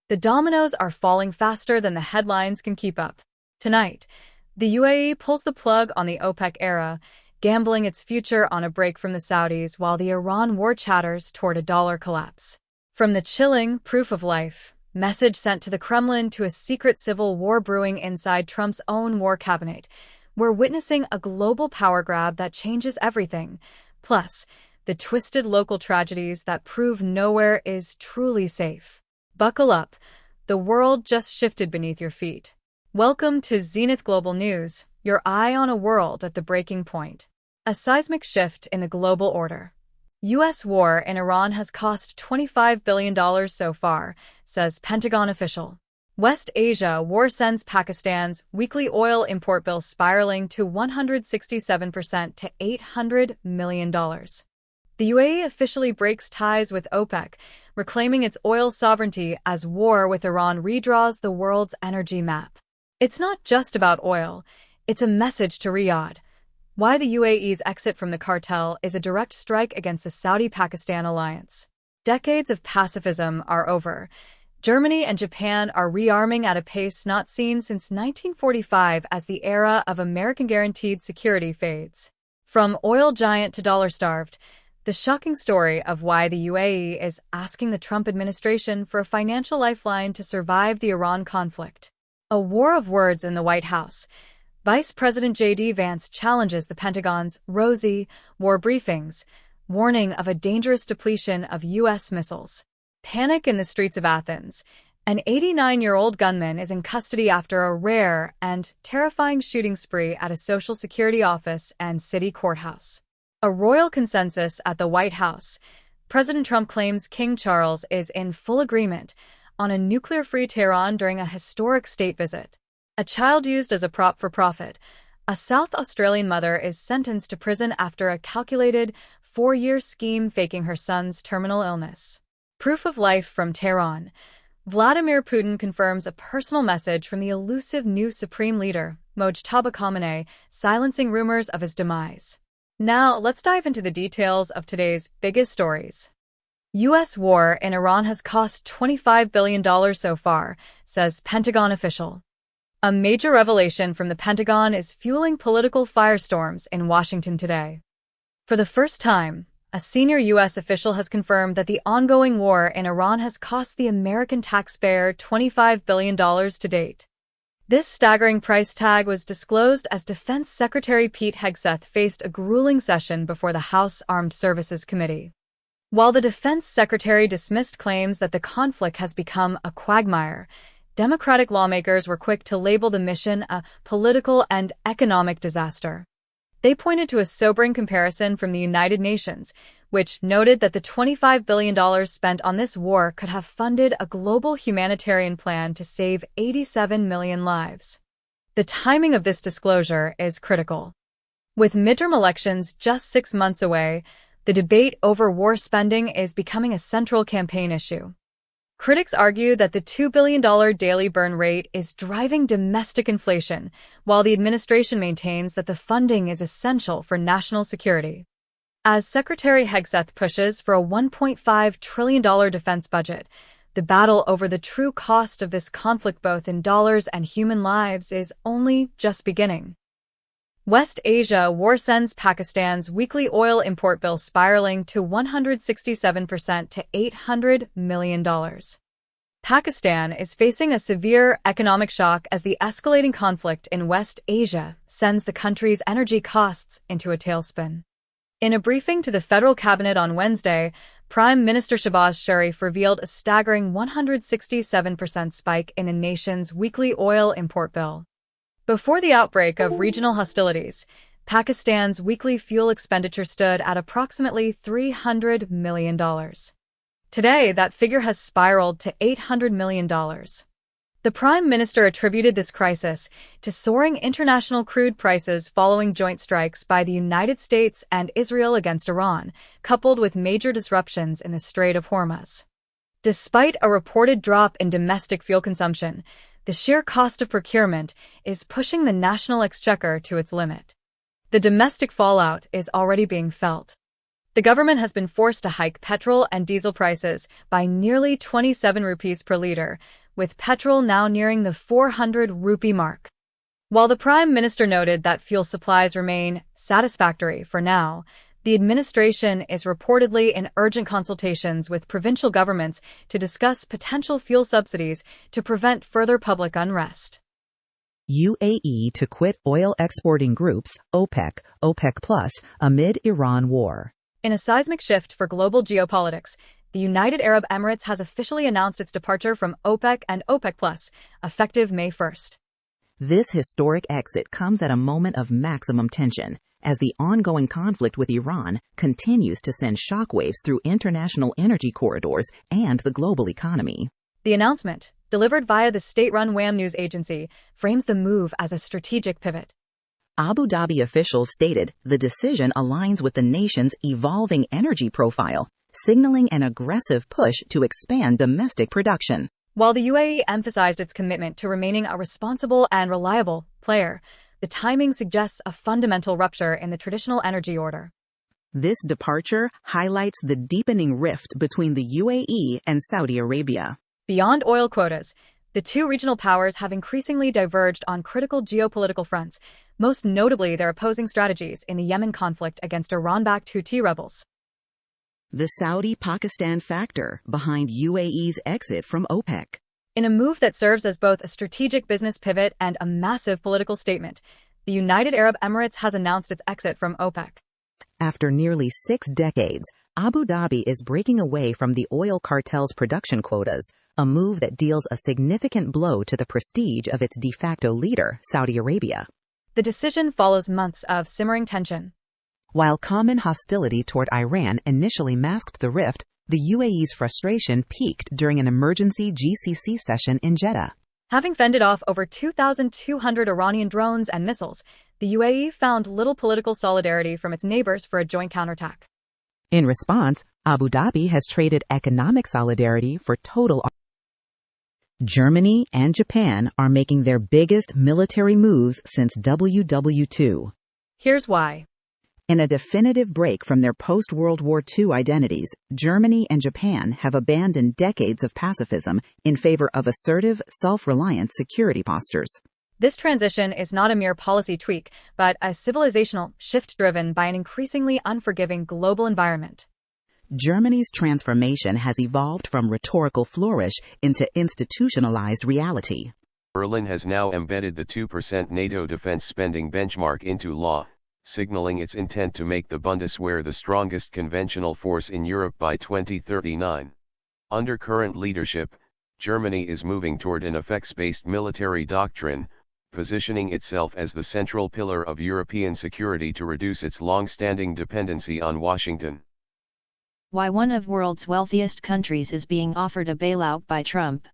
The dominoes are falling faster than the headlines can keep up. Tonight, the UAE pulls the plug on the OPEC era, gambling its future on a break from the Saudis while the Iran war chatters toward a dollar collapse. From the chilling proof of life message sent to the Kremlin to a secret civil war brewing inside Trump's own war cabinet, we're witnessing a global power grab that changes everything. Plus, the twisted local tragedies that prove nowhere is truly safe. Buckle up. The world just shifted beneath your feet. Welcome to Zenith Global News, your eye on a world at the breaking point. A seismic shift in the global order. U.S. war in Iran has cost $25 billion so far, says Pentagon official. West Asia war sends Pakistan's weekly oil import bill spiraling to 167% to $800 million. The UAE officially breaks ties with OPEC, reclaiming its oil sovereignty as war with Iran redraws the world's energy map. It's not just about oil, it's a message to Riyadh. Why the UAE's exit from the cartel is a direct strike against the Saudi-Pakistan alliance. Decades of pacifism are over. Germany and Japan are rearming at a pace not seen since 1945 as the era of American guaranteed security fades. From oil giant to dollar-starved, the shocking story of why the UAE is asking the Trump administration for a financial lifeline to survive the Iran conflict. A war of words in the White House. Vice President J.D. Vance challenges the Pentagon's rosy war briefings, warning of a dangerous depletion of U.S. missiles. Panic in the streets of Athens. An 89-year-old gunman is in custody after a rare and terrifying shooting spree at a Social Security office and city courthouse. A royal consensus at the White House. President Trump claims King Charles is in full agreement on a nuclear-free Tehran during a historic state visit. A child used as a prop for profit. A South Australian mother is sentenced to prison after a calculated 4-year scheme faking her son's terminal illness. Proof of life from Tehran. Vladimir Putin confirms a personal message from the elusive new supreme leader, Mojtaba Khamenei, silencing rumors of his demise. Now, let's dive into the details of today's biggest stories. U.S. war in Iran has cost $25 billion so far, says Pentagon official. A major revelation from the Pentagon is fueling political firestorms in Washington today. For the first time, a senior U.S. official has confirmed that the ongoing war in Iran has cost the American taxpayer $25 billion to date. This staggering price tag was disclosed as Defense Secretary Pete Hegseth faced a grueling session before the House Armed Services Committee. While the Defense Secretary dismissed claims that the conflict has become a quagmire, Democratic lawmakers were quick to label the mission a political and economic disaster. They pointed to a sobering comparison from the United Nations, which noted that the $25 billion spent on this war could have funded a global humanitarian plan to save 87 million lives. The timing of this disclosure is critical. With midterm elections just 6 months away, the debate over war spending is becoming a central campaign issue. Critics argue that the $2 billion daily burn rate is driving domestic inflation, while the administration maintains that the funding is essential for national security. As Secretary Hegseth pushes for a $1.5 trillion defense budget, the battle over the true cost of this conflict both in dollars and human lives is only just beginning. West Asia war sends Pakistan's weekly oil import bill spiraling to 167% to $800 million. Pakistan is facing a severe economic shock as the escalating conflict in West Asia sends the country's energy costs into a tailspin. In a briefing to the federal cabinet on Wednesday, Prime Minister Shehbaz Sharif revealed a staggering 167% spike in the nation's weekly oil import bill. Before the outbreak of regional hostilities, Pakistan's weekly fuel expenditure stood at approximately $300 million. Today, that figure has spiraled to $800 million. The Prime Minister attributed this crisis to soaring international crude prices following joint strikes by the United States and Israel against Iran, coupled with major disruptions in the Strait of Hormuz. Despite a reported drop in domestic fuel consumption, the sheer cost of procurement is pushing the national exchequer to its limit. The domestic fallout is already being felt. The government has been forced to hike petrol and diesel prices by nearly 27 rupees per liter, with petrol now nearing the 400 rupee mark. While the Prime Minister noted that fuel supplies remain satisfactory for now, the administration is reportedly in urgent consultations with provincial governments to discuss potential fuel subsidies to prevent further public unrest. UAE to quit oil exporting groups, OPEC, OPEC+, amid Iran war. In a seismic shift for global geopolitics, the United Arab Emirates has officially announced its departure from OPEC and OPEC+, effective May 1st. This historic exit comes at a moment of maximum tension, as the ongoing conflict with Iran continues to send shockwaves through international energy corridors and the global economy. The announcement, delivered via the state-run WAM news agency, frames the move as a strategic pivot. Abu Dhabi officials stated the decision aligns with the nation's evolving energy profile, signaling an aggressive push to expand domestic production. While the UAE emphasized its commitment to remaining a responsible and reliable player, the timing suggests a fundamental rupture in the traditional energy order. This departure highlights the deepening rift between the UAE and Saudi Arabia. Beyond oil quotas, the two regional powers have increasingly diverged on critical geopolitical fronts, most notably their opposing strategies in the Yemen conflict against Iran-backed Houthi rebels. The Saudi-Pakistan factor behind UAE's exit from OPEC. In a move that serves as both a strategic business pivot and a massive political statement, the United Arab Emirates has announced its exit from OPEC. After nearly 6 decades, Abu Dhabi is breaking away from the oil cartel's production quotas, a move that deals a significant blow to the prestige of its de facto leader, Saudi Arabia. The decision follows months of simmering tension. While common hostility toward Iran initially masked the rift, the UAE's frustration peaked during an emergency GCC session in Jeddah. Having fended off over 2,200 Iranian drones and missiles, the UAE found little political solidarity from its neighbors for a joint counterattack. In response, Abu Dhabi has traded economic solidarity for total. Germany and Japan are making their biggest military moves since WW2. Here's why. In a definitive break from their post-World War II identities, Germany and Japan have abandoned decades of pacifism in favor of assertive, self-reliant security postures. This transition is not a mere policy tweak, but a civilizational shift driven by an increasingly unforgiving global environment. Germany's transformation has evolved from rhetorical flourish into institutionalized reality. Berlin has now embedded the 2% NATO defense spending benchmark into law, signaling its intent to make the Bundeswehr the strongest conventional force in Europe by 2039. Under current leadership, Germany is moving toward an effects-based military doctrine, positioning itself as the central pillar of European security to reduce its long-standing dependency on Washington. Why one of the world's wealthiest countries is being offered a bailout by Trump.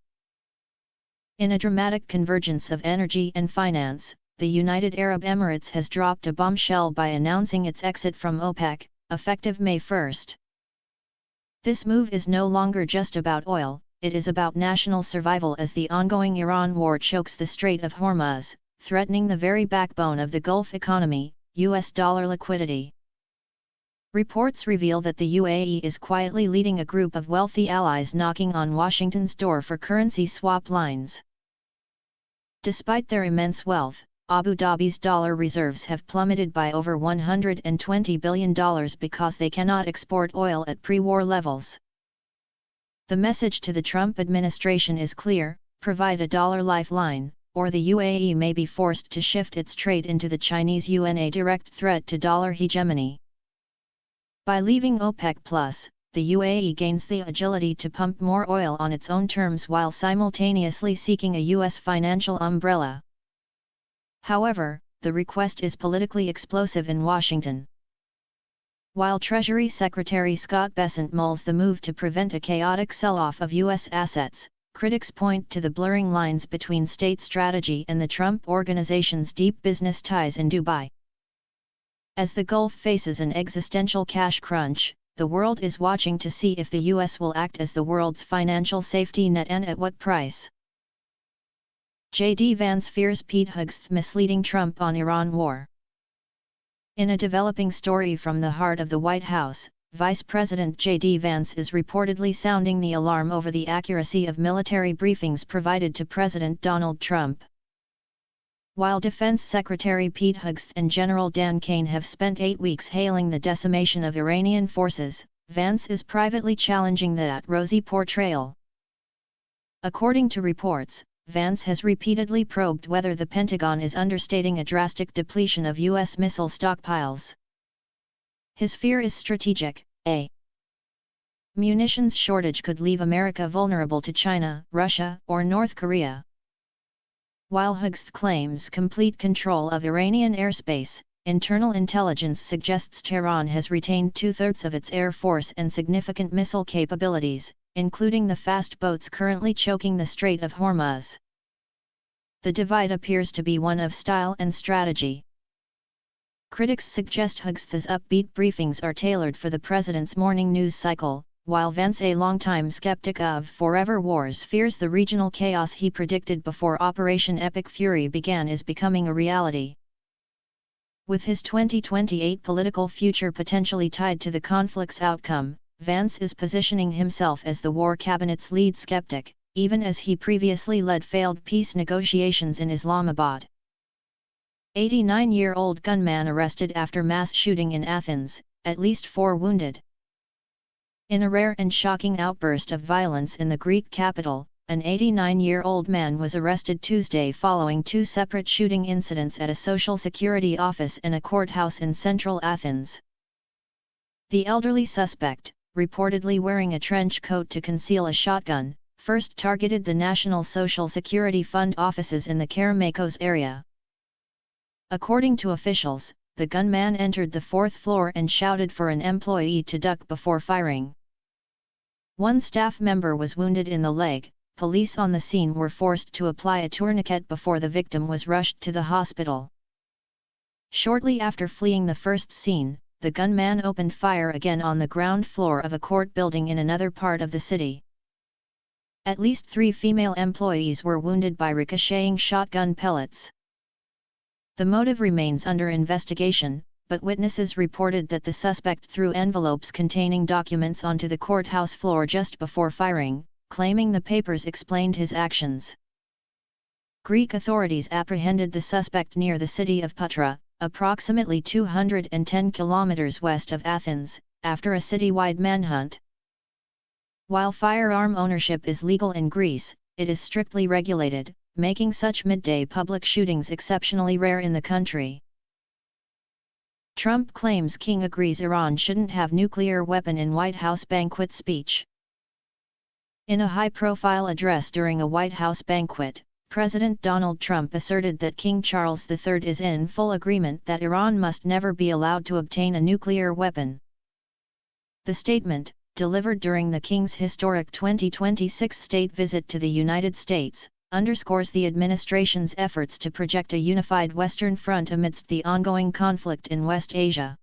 In a dramatic convergence of energy and finance, the United Arab Emirates has dropped a bombshell by announcing its exit from OPEC, effective May 1st. This move is no longer just about oil, it is about national survival as the ongoing Iran war chokes the Strait of Hormuz, threatening the very backbone of the Gulf economy, US dollar liquidity. Reports reveal that the UAE is quietly leading a group of wealthy allies knocking on Washington's door for currency swap lines. Despite their immense wealth, Abu Dhabi's dollar reserves have plummeted by over $120 billion because they cannot export oil at pre-war levels. The message to the Trump administration is clear: provide a dollar lifeline, or the UAE may be forced to shift its trade into the Chinese yuan, a direct threat to dollar hegemony. By leaving OPEC+, the UAE gains the agility to pump more oil on its own terms while simultaneously seeking a U.S. financial umbrella. However, the request is politically explosive in Washington. While Treasury Secretary Scott Bessent mulls the move to prevent a chaotic sell-off of U.S. assets, critics point to the blurring lines between state strategy and the Trump Organization's deep business ties in Dubai. As the Gulf faces an existential cash crunch, the world is watching to see if the U.S. will act as the world's financial safety net and at what price. J.D. Vance fears Pete Hegseth misleading Trump on Iran war. In a developing story from the heart of the White House, Vice President J.D. Vance is reportedly sounding the alarm over the accuracy of military briefings provided to President Donald Trump. While Defense Secretary Pete Hegseth and General Dan Kane have spent 8 weeks hailing the decimation of Iranian forces, Vance is privately challenging that rosy portrayal. According to reports, Vance has repeatedly probed whether the Pentagon is understating a drastic depletion of U.S. missile stockpiles. His fear is strategic. A munitions shortage could leave America vulnerable to China, Russia, or North Korea. While Hegseth claims complete control of Iranian airspace, internal intelligence suggests Tehran has retained 2/3 of its air force and significant missile capabilities, including the fast boats currently choking the Strait of Hormuz. The divide appears to be one of style and strategy. Critics suggest Hegseth's upbeat briefings are tailored for the president's morning news cycle, while Vance, a longtime skeptic of forever wars, fears the regional chaos he predicted before Operation Epic Fury began is becoming a reality. With his 2028 political future potentially tied to the conflict's outcome, Vance is positioning himself as the war cabinet's lead skeptic, even as he previously led failed peace negotiations in Islamabad. 89-year-old gunman arrested after mass shooting in Athens, at least 4 wounded. In a rare and shocking outburst of violence in the Greek capital, an 89-year-old man was arrested Tuesday following 2 separate shooting incidents at a Social Security office and a courthouse in central Athens. The elderly suspect, reportedly wearing a trench coat to conceal a shotgun, first targeted the National Social Security Fund offices in the Kerameikos area. According to officials, the gunman entered the 4th floor and shouted for an employee to duck before firing. One staff member was wounded in the leg. Police on the scene were forced to apply a tourniquet before the victim was rushed to the hospital. Shortly after fleeing the first scene, the gunman opened fire again on the ground floor of a court building in another part of the city. At least 3 female employees were wounded by ricocheting shotgun pellets. The motive remains under investigation, but witnesses reported that the suspect threw envelopes containing documents onto the courthouse floor just before firing, claiming the papers explained his actions. Greek authorities apprehended the suspect near the city of Petra, approximately 210 kilometers west of Athens, after a citywide manhunt. While firearm ownership is legal in Greece, it is strictly regulated, making such midday public shootings exceptionally rare in the country. Trump claims King agrees Iran shouldn't have nuclear weapon in White House banquet speech. In a high-profile address during a White House banquet, President Donald Trump asserted that King Charles III is in full agreement that Iran must never be allowed to obtain a nuclear weapon. The statement, delivered during the King's historic 2026 state visit to the United States, underscores the administration's efforts to project a unified Western front amidst the ongoing conflict in West Asia.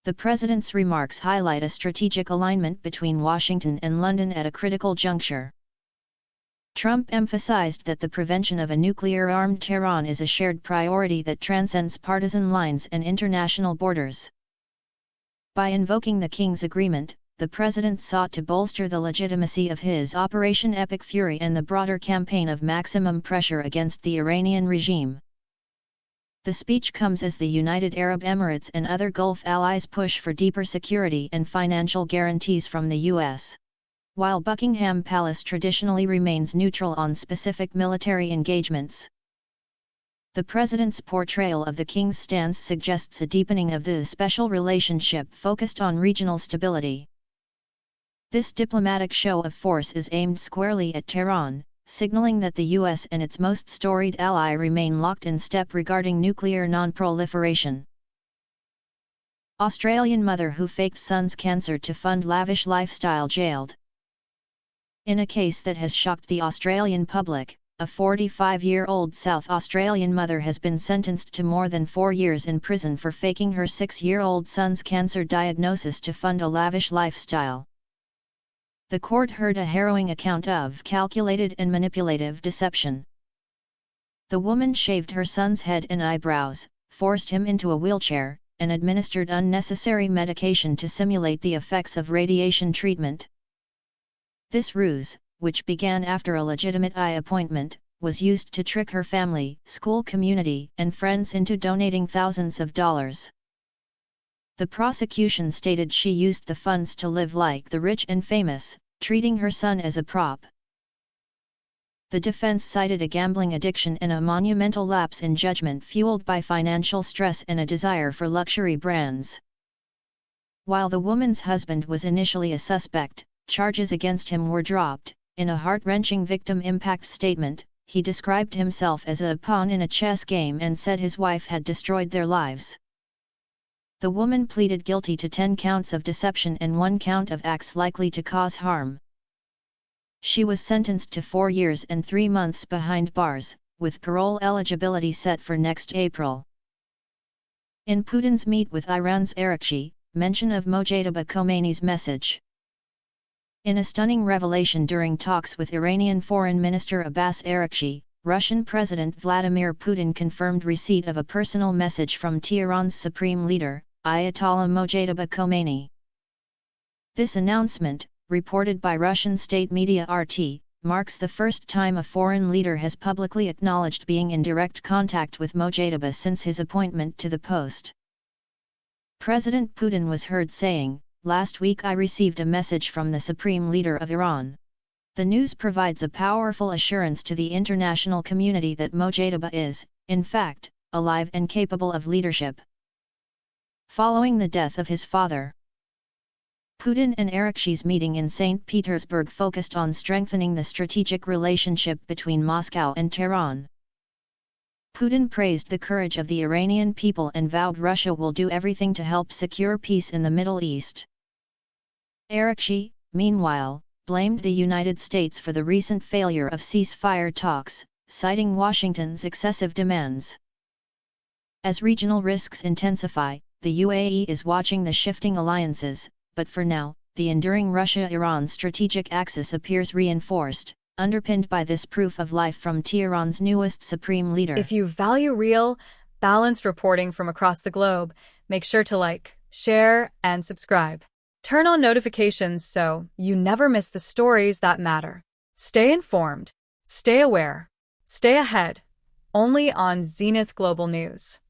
The president's remarks highlight a strategic alignment between Washington and London at a critical juncture. Trump emphasized that the prevention of a nuclear-armed Tehran is a shared priority that transcends partisan lines and international borders. By invoking the King's agreement, the president sought to bolster the legitimacy of his Operation Epic Fury and the broader campaign of maximum pressure against the Iranian regime. The speech comes as the United Arab Emirates and other Gulf allies push for deeper security and financial guarantees from the U.S. While Buckingham Palace traditionally remains neutral on specific military engagements. The president's portrayal of the King's stance suggests a deepening of the special relationship focused on regional stability. This diplomatic show of force is aimed squarely at Tehran, signaling that the U.S. and its most storied ally remain locked in step regarding nuclear non-proliferation. Australian mother who faked son's cancer to fund lavish lifestyle jailed. In a case that has shocked the Australian public, a 45-year-old South Australian mother has been sentenced to more than 4 years in prison for faking her 6-year-old son's cancer diagnosis to fund a lavish lifestyle. The court heard a harrowing account of calculated and manipulative deception. The woman shaved her son's head and eyebrows, forced him into a wheelchair, and administered unnecessary medication to simulate the effects of radiation treatment. This ruse, which began after a legitimate eye appointment, was used to trick her family, school community, and friends into donating thousands of dollars. The prosecution stated she used the funds to live like the rich and famous, treating her son as a prop. The defense cited a gambling addiction and a monumental lapse in judgment fueled by financial stress and a desire for luxury brands. While the woman's husband was initially a suspect, charges against him were dropped. In a heart-wrenching victim impact statement, he described himself as a pawn in a chess game and said his wife had destroyed their lives. The woman pleaded guilty to 10 counts of deception and 1 count of acts likely to cause harm. She was sentenced to 4 years and 3 months behind bars, with parole eligibility set for next April. In Putin's meet with Iran's Araghchi, mention of Mojtaba Khomeini's message. In a stunning revelation during talks with Iranian Foreign Minister Abbas Araghchi, Russian President Vladimir Putin confirmed receipt of a personal message from Tehran's supreme leader, Ayatollah Mojtaba Khomeini. This announcement, reported by Russian state media RT, marks the first time a foreign leader has publicly acknowledged being in direct contact with Mojtaba since his appointment to the post. President Putin was heard saying, "Last week I received a message from the Supreme Leader of Iran." The news provides a powerful assurance to the international community that Mojtaba is, in fact, alive and capable of leadership. Following the death of his father, Putin and Araghchi's meeting in St. Petersburg focused on strengthening the strategic relationship between Moscow and Tehran. Putin praised the courage of the Iranian people and vowed Russia will do everything to help secure peace in the Middle East. Araghchi, meanwhile, blamed the United States for the recent failure of ceasefire talks, citing Washington's excessive demands. As regional risks intensify, the UAE is watching the shifting alliances, but for now, the enduring Russia-Iran strategic axis appears reinforced, underpinned by this proof of life from Tehran's newest supreme leader. If you value real, balanced reporting from across the globe, make sure to like, share, and subscribe. Turn on notifications so you never miss the stories that matter. Stay informed, stay aware, stay ahead, only on Zenith Global News.